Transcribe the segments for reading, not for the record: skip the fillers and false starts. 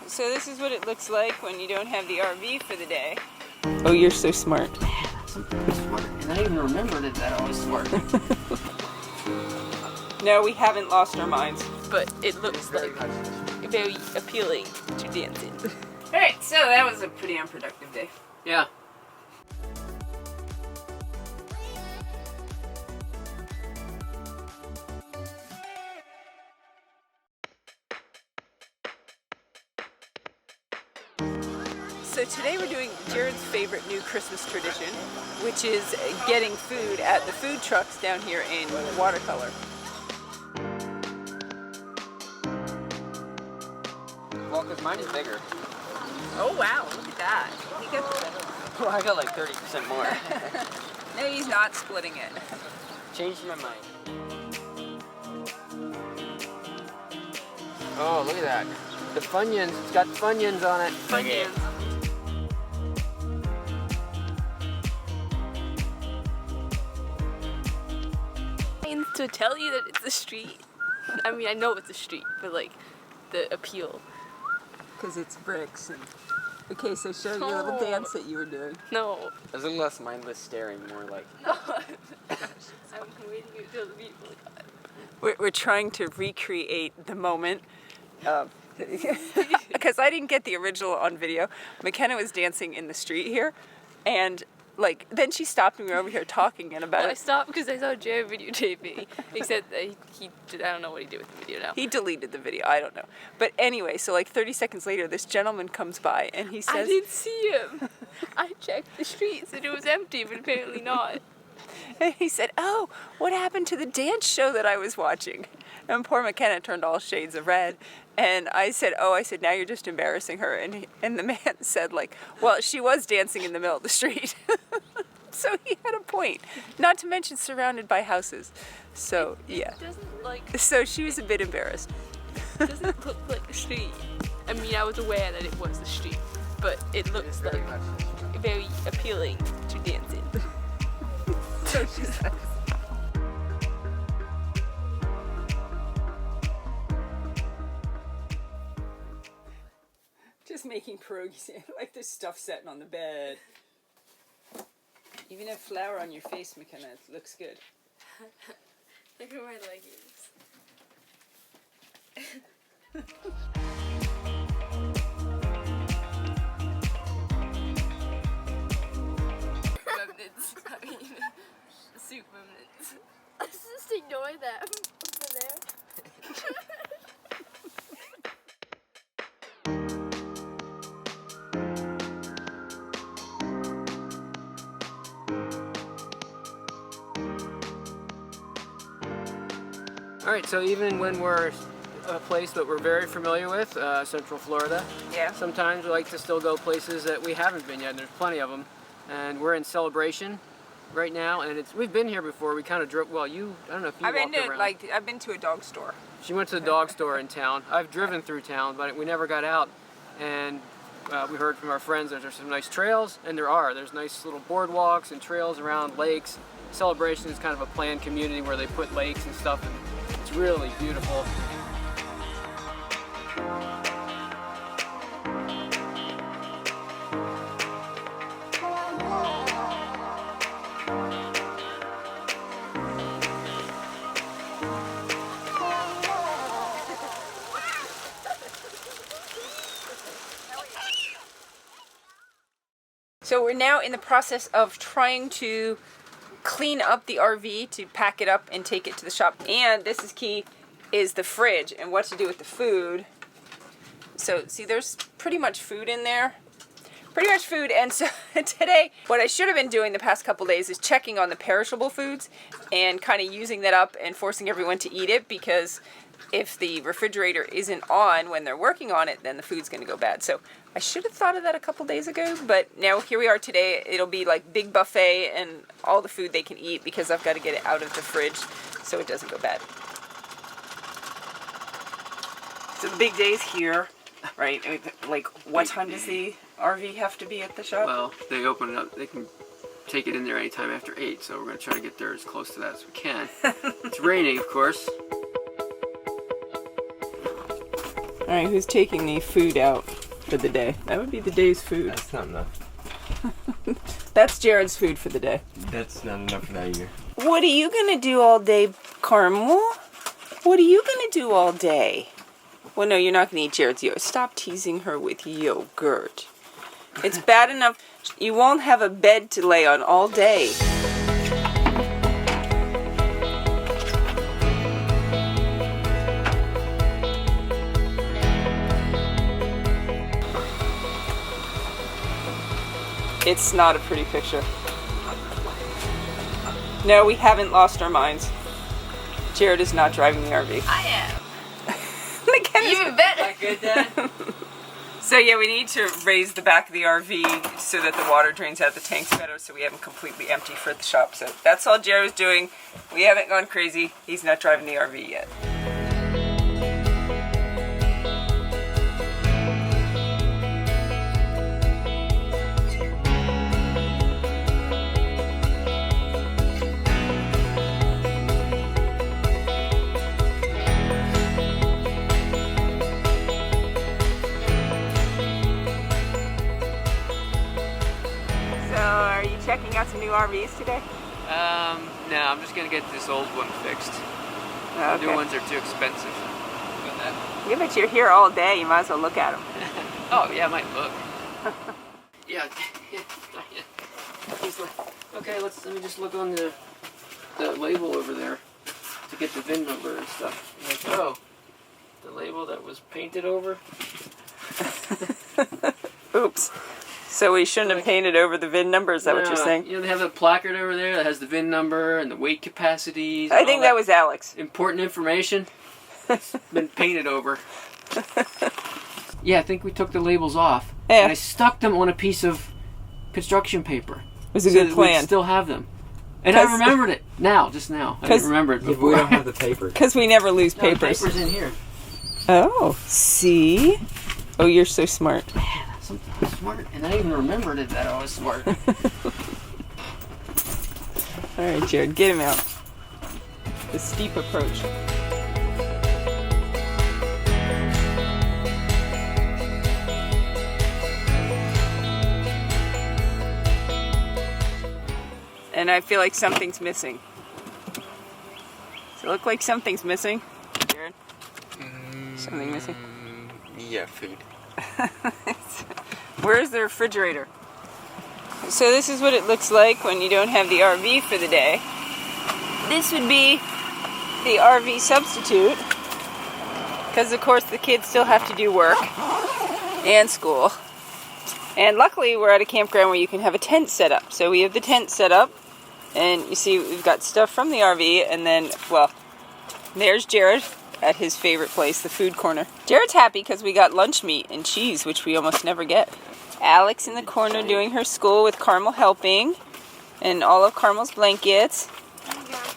So this is what it looks like when you don't have the RV for the day. Oh, you're so smart. Smart. And I even remembered that I was smart. No, we haven't lost our minds, but it looks like very appealing to dance in. Alright, so that was a pretty unproductive day. Yeah. So today we're doing Jared's favorite new Christmas tradition, which is getting food at the food trucks down here in watercolor. Well, because mine is bigger. Oh wow, look at that. He got Well, I got like 30% more. No, he's not splitting it. Changed my mind. Oh, look at that. The Funyuns. It's got Funyuns on it. Funyuns. To tell you that it's a street. I mean, I know it's a street, but like the appeal. Because it's bricks. And... Okay, so show your little dance that you were doing. No. There's a little less mindless staring, more like. No. I'm waiting until the beautiful God. We're trying to recreate the moment. Because I didn't get the original on video. McKenna was dancing in the street here, and like then she stopped and we were over here talking and about I it. stopped because I saw Jared videotaping. He said that he did, I don't know what he did with the video now. He deleted the video, I don't know. But anyway, so like 30 seconds later, this gentleman comes by and he I says... didn't see him. I checked the streets and it was empty, but apparently not. And he said, oh, what happened to the dance show that I was watching? And poor McKenna turned all shades of red. And I said, now you're just embarrassing her. And the man said, like, well, she was dancing in the middle of the street. So he had a point. Not to mention surrounded by houses. So, yeah. It doesn't like... So she was a bit embarrassed. It doesn't look like a street. I mean, I was aware that it was a street, but it looks like very appealing to dance in. So she says. Just making pierogies, like there's stuff setting on the bed. Even have flour on your face, McKenna. It looks good. Look at my leggings. Remnants. I mean, soup remnants. Let's just ignore them over there. Alright, so even when we're a place that we're very familiar with, Central Florida, Yeah. sometimes we like to still go places that we haven't been yet, and there's plenty of them. And we're in Celebration right now, and we've been here before. We kind of drove, well, I don't know if you walked around. I've been to a dog store. She went to the dog store in town. I've driven through town, but we never got out. And we heard from our friends that there's some nice trails, and there's nice little boardwalks and trails around lakes. Celebration is kind of a planned community where they put lakes and stuff, and it's really beautiful. So we're now in the process of trying to clean up the RV to pack it up and take it to the shop. And this is key, is the fridge and what to do with the food. So see, there's pretty much food in there. Pretty much food. And so today, what I should have been doing the past couple days is checking on the perishable foods and kind of using that up and forcing everyone to eat it, because if the refrigerator isn't on when they're working on it, then the food's going to go bad. So I should have thought of that a couple days ago, but now here we are today. It'll be like big buffet and all the food they can eat, because I've got to get it out of the fridge so it doesn't go bad. So the big day's here, right? Like, what time does the RV have to be at the shop? Well, they open it up. They can take it in there anytime after 8, so we're going to try to get there as close to that as we can. It's raining, of course. All right, who's taking the food out for the day? That would be the day's food. That's not enough. That's Jared's food for the day. That's not enough for that year. What are you gonna do all day, Carmel? What are you gonna do all day? Well, no, you're not gonna eat Jared's yogurt. Stop teasing her with yogurt. It's bad enough you won't have a bed to lay on all day. It's not a pretty picture. No, we haven't lost our minds. Jared is not driving the RV. I am. Even better. Good, Dad? So yeah, we need to raise the back of the RV so that the water drains out of the tanks better, so we have them completely empty for the shop. So that's all Jared was doing. We haven't gone crazy. He's not driving the RV yet. Checking out some new RVs today? No, I'm just gonna get this old one fixed. Okay. The new ones are too expensive. Yeah, but you're here all day. You might as well look at them. Oh, yeah, I might look. Yeah. Okay, let me just look on the label over there to get the VIN number and stuff. Like, oh, the label that was painted over. Oops. So we shouldn't have painted over the VIN number, is that what you're saying? You know, they have a placard over there that has the VIN number and the weight capacities. I think that was Alex. Important information. It's been painted over. Yeah, I think we took the labels off. Yeah. And I stuck them on a piece of construction paper. It was a so good that plan. we'd still have them. And I remembered it just now. I didn't remember it Yeah, but before. we don't have the paper. Because we never lose No, the papers. paper's in here. Oh, see? Oh, you're so smart. I'm smart, and I even remembered it that I was smart. All right, Jared, get him out. The steep approach. And I feel like something's missing. Does it look like something's missing, Jared? Something missing? Yeah, food. Where's the refrigerator? So this is what it looks like when you don't have the RV for the day. This would be the RV substitute, because of course the kids still have to do work and school. And luckily we're at a campground where you can have a tent set up. So we have the tent set up, and you see we've got stuff from the RV, and then, well, there's Jared at his favorite place, the food corner. Jared's happy because we got lunch meat and cheese, which we almost never get. Alex in the corner doing her school with Carmel helping, and all of Carmel's blankets.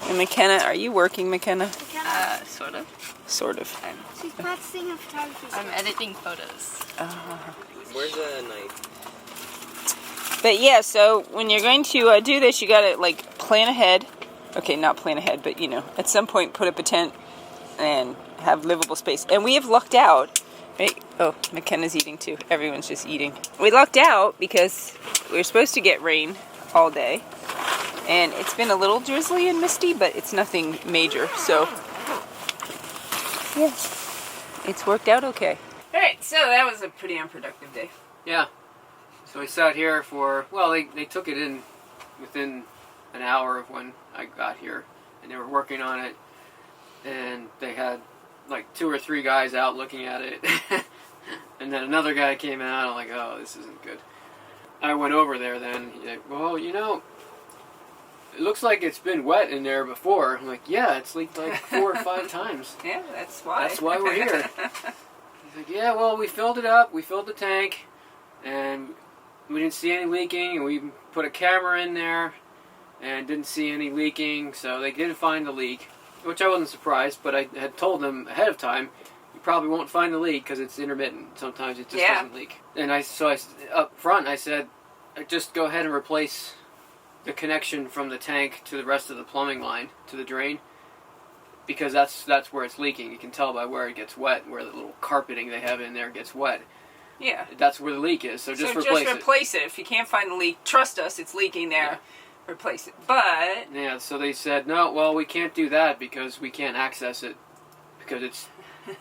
And McKenna, are you working, McKenna? Sort of. Sort of. She's practicing her photography. I'm editing photos. Where's the knife? But yeah, so when you're going to do this, you gotta like plan ahead. Okay, not plan ahead, but you know, at some point put up a tent and have livable space. And we have lucked out, right? Oh, McKenna's eating too. Everyone's just eating. We lucked out because we were supposed to get rain all day. And it's been a little drizzly and misty, but it's nothing major. So, yeah, it's worked out okay. Alright, so that was a pretty unproductive day. Yeah. So we sat here for, well, they took it in within an hour of when I got here. And they were working on it. And they had like 2 or 3 guys out looking at it. And then another guy came out. I'm like, oh, this isn't good. I went over there then. He's like, well, you know, it looks like it's been wet in there before. I'm like, yeah, it's leaked like 4 or 5 times. Yeah, that's why. That's why we're here. He's like, yeah, well, we filled it up. We filled the tank. And we didn't see any leaking. And we put a camera in there. And didn't see any leaking. So they didn't find the leak. Which I wasn't surprised, but I had told them ahead of time, you probably won't find the leak because it's intermittent. Sometimes it just doesn't leak. And so up front, I said, just go ahead and replace the connection from the tank to the rest of the plumbing line, to the drain. because that's where it's leaking. You can tell by where it gets wet, where the little carpeting they have in there gets wet. Yeah. That's where the leak is. So just replace it. If you can't find the leak, trust us, it's leaking there. Yeah. Replace it. But yeah, so they said, no, well, we can't do that because we can't access it because it's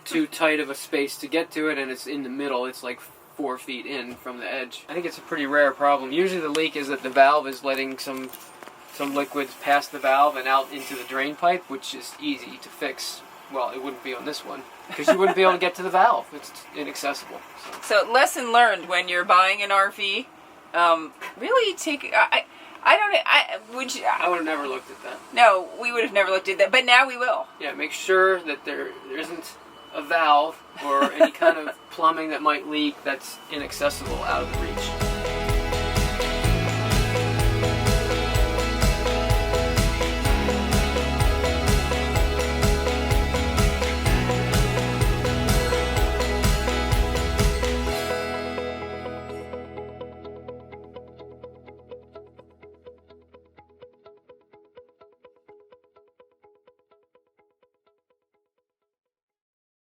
too tight of a space to get to it, and it's in the middle. It's like 4 feet in from the edge. I think it's a pretty rare problem. Usually the leak is that the valve is letting some liquids past the valve and out into the drain pipe, which is easy to fix. Well, it wouldn't be on this one because you wouldn't be able to get to the valve. It's inaccessible. So lesson learned when you're buying an RV, really take. I would have never looked at that. No, we would have never looked at that, but now we will. Yeah, make sure that there isn't a valve or any kind of plumbing that might leak that's inaccessible out of the reach.